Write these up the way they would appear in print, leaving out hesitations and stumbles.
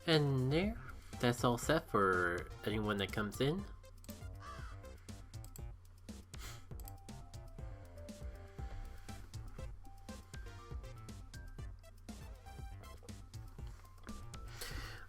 And there, that's all set for anyone that comes in.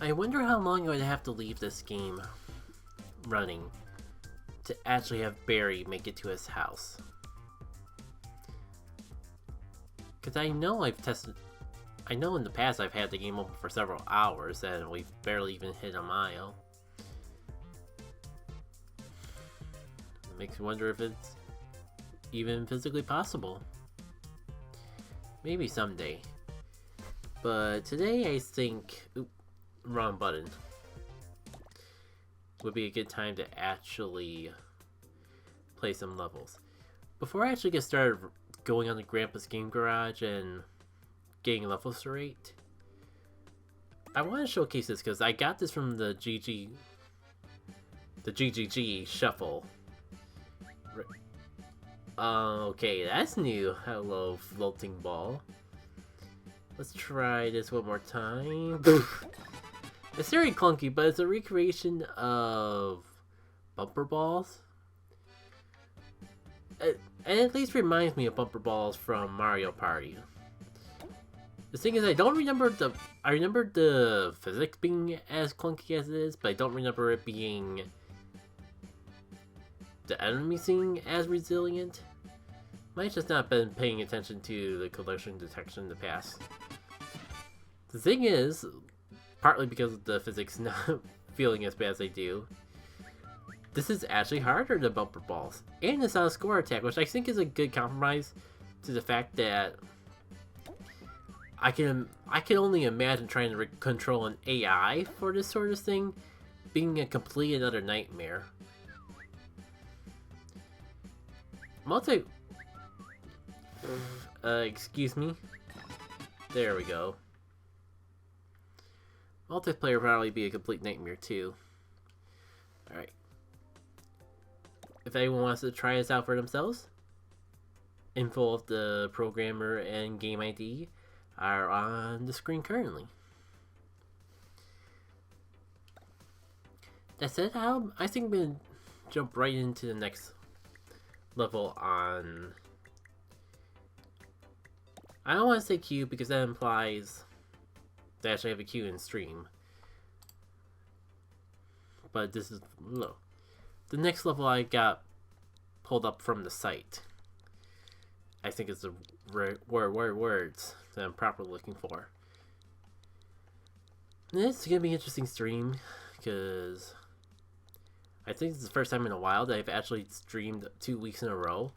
I wonder how long I would have to leave this game running to actually have Barry make it to his house. Because I know I know in the past I've had the game open for several hours and we've barely even hit a mile. It makes me wonder if it's even physically possible. Maybe someday. But today I think... Oop, wrong button. Would be a good time to actually play some levels. Before I actually get started going on the Grandpa's Game Garage and getting levels to rate, I want to showcase this because I got this from the GGG shuffle. Okay, that's new. Hello, floating ball. Let's try this one more time. It's very clunky, but it's a recreation of bumper balls. And at least reminds me of bumper balls from Mario Party. The thing is, I remember the physics being as clunky as it is, but I don't remember it being the enemy being as resilient. Might just not been paying attention to the collision detection in the past. The thing is, partly because of the physics not feeling as bad as they do, this is actually harder than bumper balls. And it's not a score attack, which I think is a good compromise to the fact that I can only imagine trying to control an AI for this sort of thing being a complete another nightmare. Excuse me. There we go. Multiplayer would probably be a complete nightmare too. Alright. If anyone wants to try this out for themselves, info of the programmer and game ID are on the screen currently. That said, I think we're gonna jump right into the next level on... I don't want to say queue because that implies they actually have a queue in stream. But this is no. The next level I got pulled up from the site. I think it's the words that I'm properly looking for. And it's gonna be an interesting stream because I think it's the first time in a while that I've actually streamed 2 weeks in a row.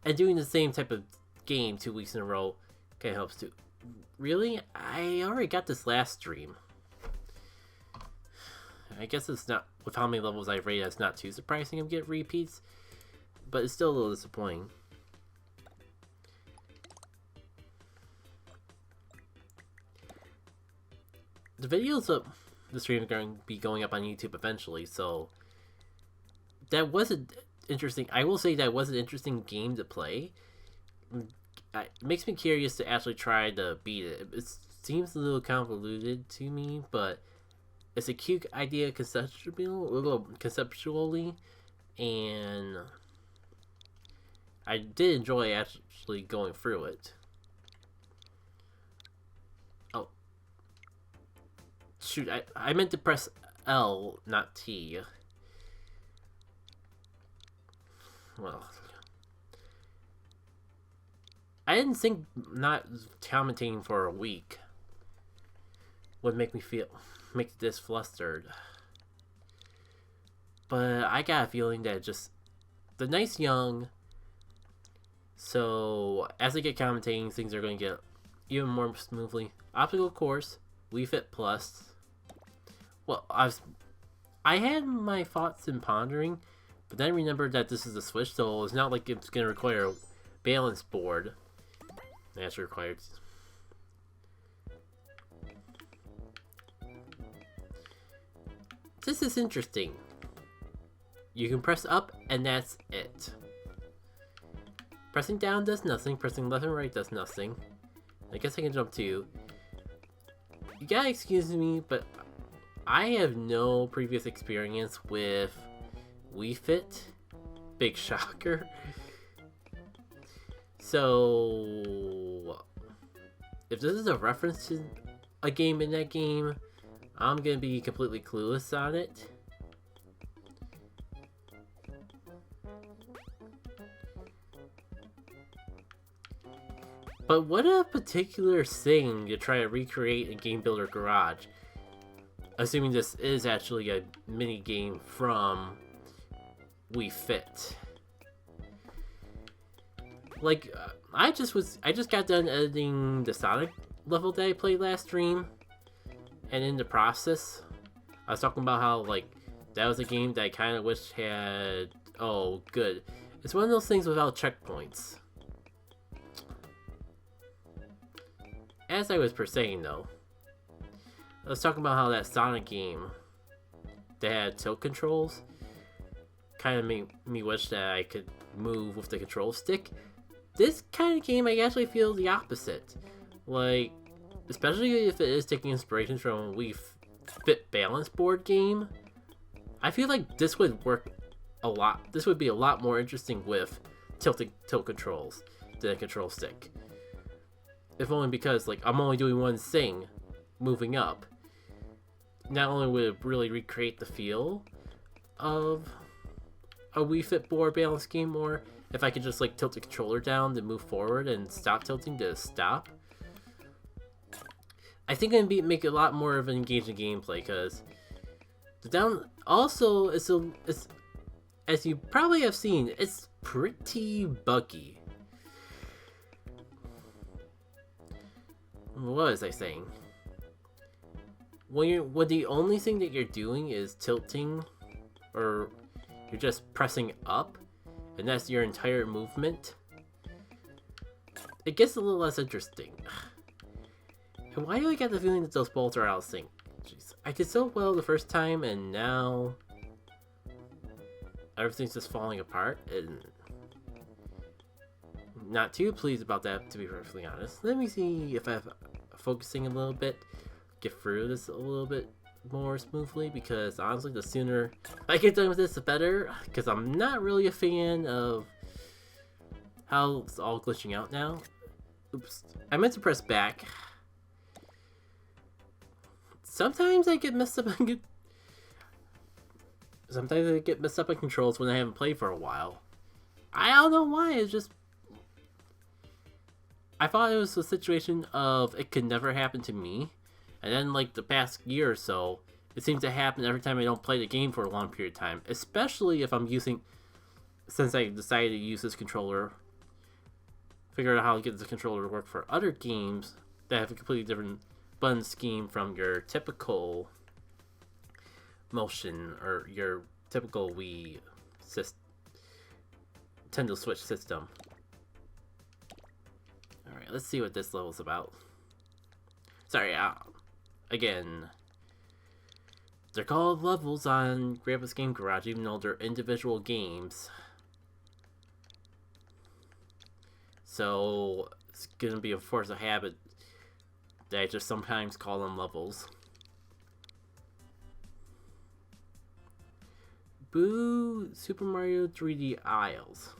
And doing the same type of game 2 weeks in a row kind of helps too. Really? I already got this last stream. I guess it's not, with how many levels I've rated, it's not too surprising to get repeats, but it's still a little disappointing. The videos of the stream are going to be going up on YouTube eventually, so that was an interesting, I will say that was an interesting game to play. It makes me curious to actually try to beat it. It seems a little convoluted to me, but it's a cute idea conceptually, and I did enjoy actually going through it. Oh. Shoot, I meant to press L, not T. Well... I didn't think not commentating for a week would make this flustered. But I got a feeling that just the night's young, so as I get commentating, things are going to get even more smoothly. Optical course, Wii Fit Plus. Well, I had my thoughts in pondering, but then I remembered that this is a Switch, so it's not like it's going to require a balance board. That's required. This is interesting. You can press up and that's it. Pressing down does nothing, pressing left and right does nothing. I guess I can jump too. You gotta excuse me, but I have no previous experience with Wii Fit. Big shocker. So, if this is a reference to a game in that game, I'm gonna be completely clueless on it. But what a particular thing to try to recreate in Game Builder Garage. Assuming this is actually a mini game from Wii Fit. Like, I just got done editing the Sonic level that I played last stream, and in the process, I was talking about how, like, that was a game that I kind of wish had... Oh, good. It's one of those things without checkpoints. As I was saying, though, I was talking about how that Sonic game that had tilt controls kind of made me wish that I could move with the control stick. This kind of game, I actually feel the opposite. Like, especially if it is taking inspiration from a Wii Fit balance board game, I feel like this would work a lot. This would be a lot more interesting with tilt controls than a control stick. If only because, like, I'm only doing one thing, moving up. Not only would it really recreate the feel of a Wii Fit board balance game, or if I could just, like, tilt the controller down to move forward and stop tilting to stop, I think it'd make it a lot more of an engaging gameplay, because the down also is as you probably have seen, it's pretty buggy. What was I saying? When the only thing that you're doing is tilting, or you're just pressing up, and that's your entire movement, it gets a little less interesting. And why do I get the feeling that those bolts are out of sync? Jeez, I did so well the first time, and now everything's just falling apart, and not too pleased about that, to be perfectly honest. Let me see if I'm focusing a little bit, get through this a little bit more smoothly, because honestly, the sooner I get done with this, the better, because I'm not really a fan of how it's all glitching out now. Oops, I meant to press back. Sometimes I get messed up on controls when I haven't played for a while. I don't know why, it's just... I thought it was a situation of it could never happen to me. And then, like, the past year or so, it seems to happen every time I don't play the game for a long period of time. Especially if I'm using... Since I decided to use this controller, figure out how to get this controller to work for other games that have a completely different button scheme from your typical motion or your typical Wii Nintendo Switch system. Alright, let's see what this level's about. Sorry, again, they're called levels on Grandpa's Game Garage, even though they're individual games. So, it's gonna be a force of habit that I just sometimes call them levels. Boo! Super Mario 3D Isles.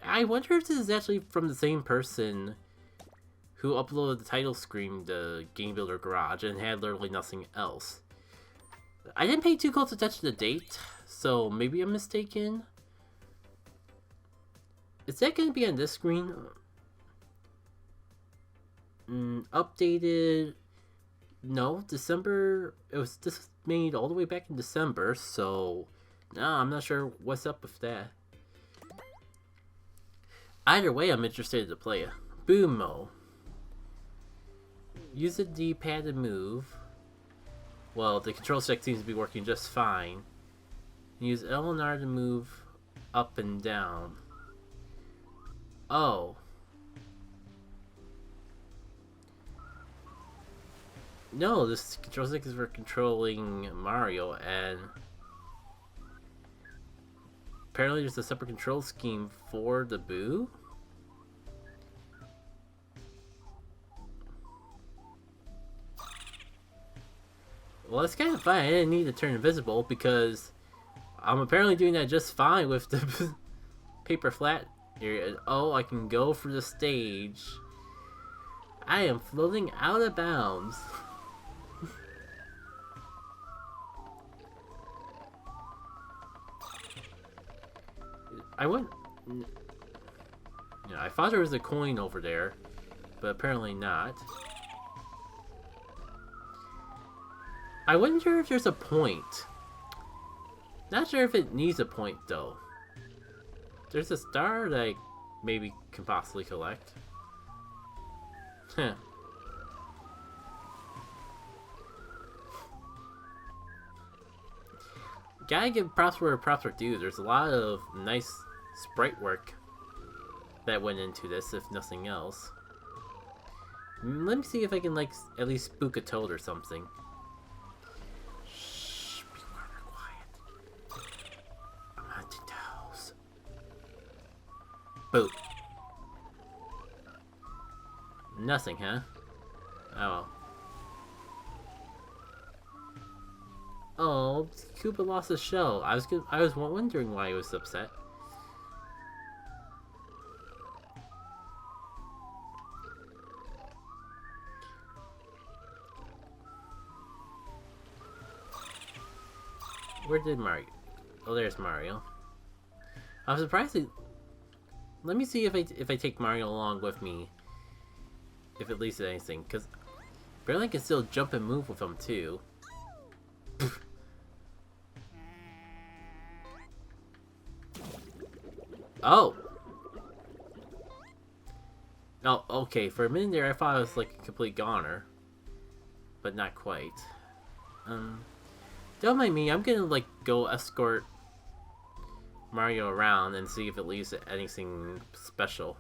I wonder if this is actually from the same person who uploaded the title screen to Game Builder Garage and had literally nothing else. I didn't pay too close attention to the date, so maybe I'm mistaken. Is that going to be on this screen? Updated... No, December... This was made all the way back in December, so... No, I'm not sure what's up with that. Either way, I'm interested to play it. Boomo. Use the D-pad to move. Well, the control stick seems to be working just fine. Use L and R to move up and down. Oh. No, this control stick is for controlling Mario, and apparently there's a separate control scheme for the Boo. Well, it's kind of fine. I didn't need to turn invisible because I'm apparently doing that just fine with the paper flat area. Oh, I can go for the stage. I am floating out of bounds. I went... Yeah, I thought there was a coin over there, but apparently not. I wonder if there's a point. Not sure if it needs a point, though. There's a star that I maybe can possibly collect. Huh. Gotta give props where props are due. There's a lot of nice sprite work that went into this, if nothing else. Let me see if I can, like, at least spook a toad or something. Shh, be quiet. I'm hunting toads. Boop. Nothing, huh? Oh well. Oh, Koopa lost his shell. I was wondering why he was upset. Where did Mario? Oh, there's Mario. I'm surprised. Let me see if I take Mario along with me. If it leads to anything, because apparently I can still jump and move with him too. Oh! Oh, okay. For a minute there, I thought I was like a complete goner. But not quite. Don't mind me. I'm gonna like go escort Mario around and see if it leads to anything special.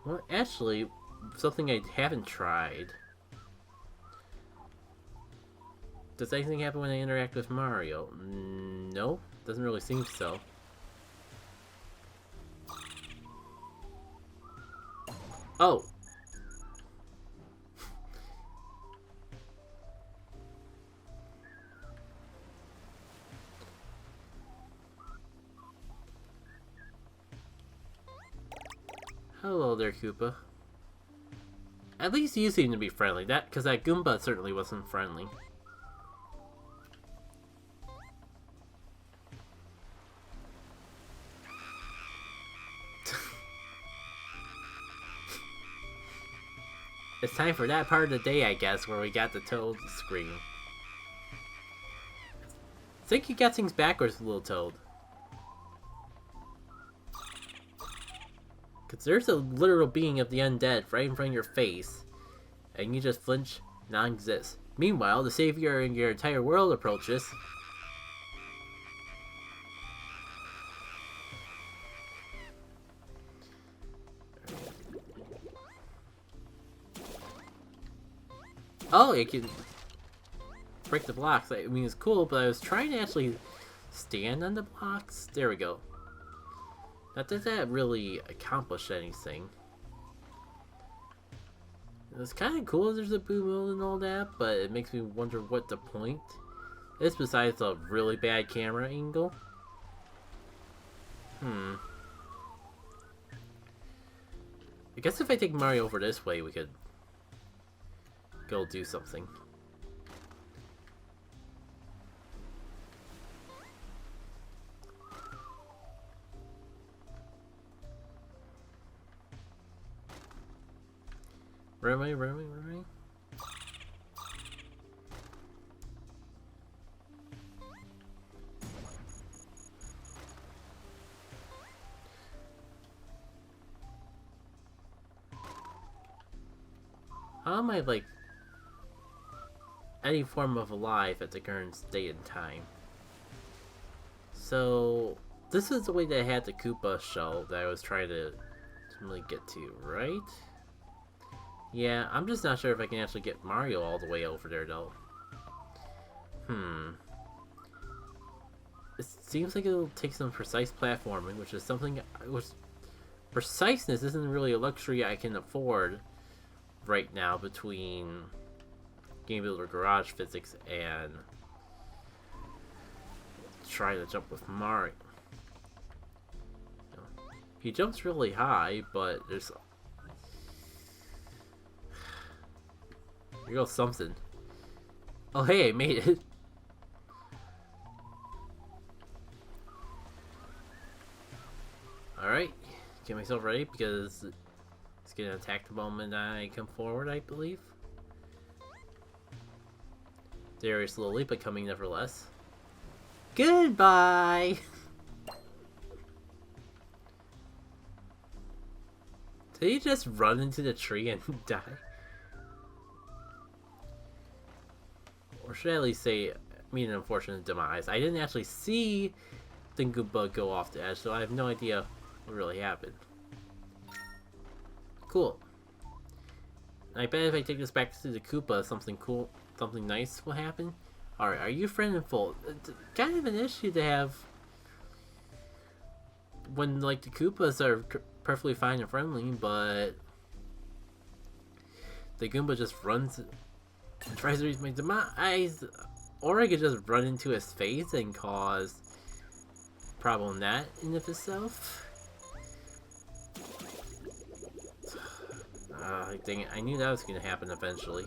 Well, actually, something I haven't tried. Does anything happen when I interact with Mario? No, doesn't really seem so. Oh! Hello there, Koopa. At least you seem to be friendly. Because that Goomba certainly wasn't friendly. It's time for that part of the day, I guess, where we got the Toad screen. I think you got things backwards, little Toad. Because there's a literal being of the undead right in front of your face, and you just flinch, non-exist. Meanwhile, the savior in your entire world approaches. Oh, it can break the blocks. I mean, it's cool, but I was trying to actually stand on the blocks. There we go. Not that that really accomplished anything. It's kind of cool there's a boom mode and all that, but it makes me wonder what the point is besides a really bad camera angle. I guess if I take Mario over this way, we could go do something. Run away, run away, run away. How am I, like, any form of alive at the current state and time? So, this is the way that I had the Koopa shell that I was trying to really get to, right? Yeah, I'm just not sure if I can actually get Mario all the way over there, though. it seems like it'll take some precise platforming, which is something which preciseness isn't really a luxury I can afford right now between Game Builder Garage physics and trying to jump with Mario. You know, he jumps really high, but there's here goes something. Oh hey, I made it. Alright, get myself ready because it's gonna attack the moment I come forward, I believe. Very slowly, but coming nevertheless. Goodbye! Did he just run into the tree and die? Or should I at least say, meet an unfortunate demise? I didn't actually see the Goomba go off the edge, so I have no idea what really happened. Cool. I bet if I take this back to the Koopa, something cool, something nice will happen. Alright, are you friend and full? It's kind of an issue to have when, like, the Koopas are perfectly fine and friendly, but the Goomba just runs and tries to reach my demise. Or I could just run into his face and cause problem that in of itself. Dang it, I knew that was going to happen eventually.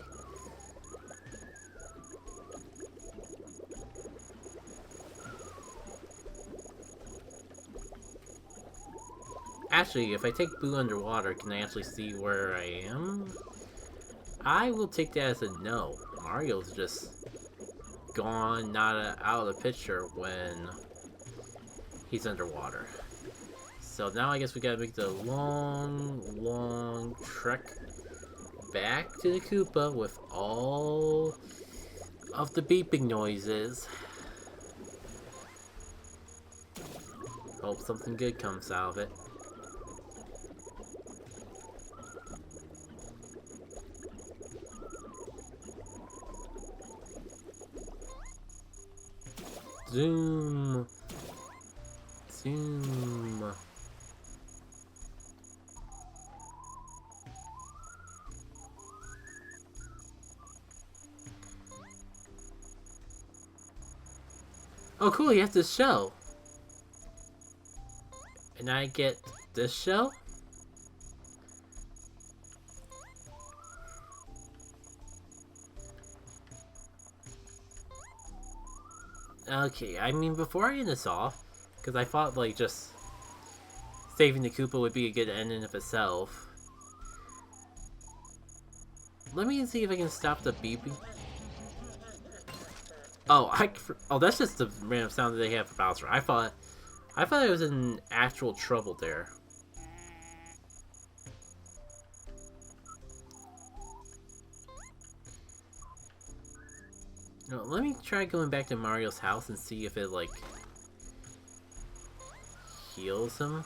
Actually, if I take Boo underwater, can I actually see where I am? I will take that as a no. Mario's just gone, not out of the picture when he's underwater. So now I guess we gotta make the long trek back to the Koopa with all of the beeping noises. Hope something good comes out of it. Zoom. Zoom. Oh cool, he has this shell. And I get this shell? Okay, I mean, before I end this off, because I thought, like, just saving the Koopa would be a good end in of itself. Let me see if I can stop the beeping. Oh, that's just the random sound that they have for Bowser. I thought I was in actual trouble there. No, let me try going back to Mario's house and see if it, like, heals him.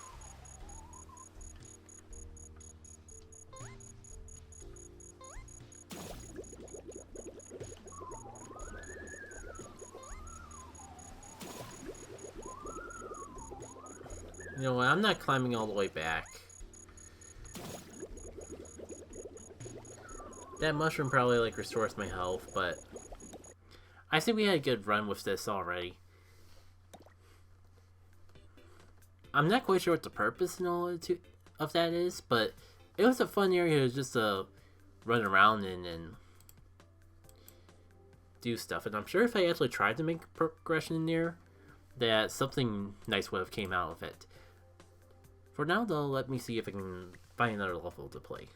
You know what, I'm not climbing all the way back. That mushroom probably, like, restores my health, but I think we had a good run with this already. I'm not quite sure what the purpose and all of that is, but it was a fun area just to run around in and do stuff. And I'm sure if I actually tried to make progression in there, that something nice would have came out of it. For now, though, let me see if I can find another level to play.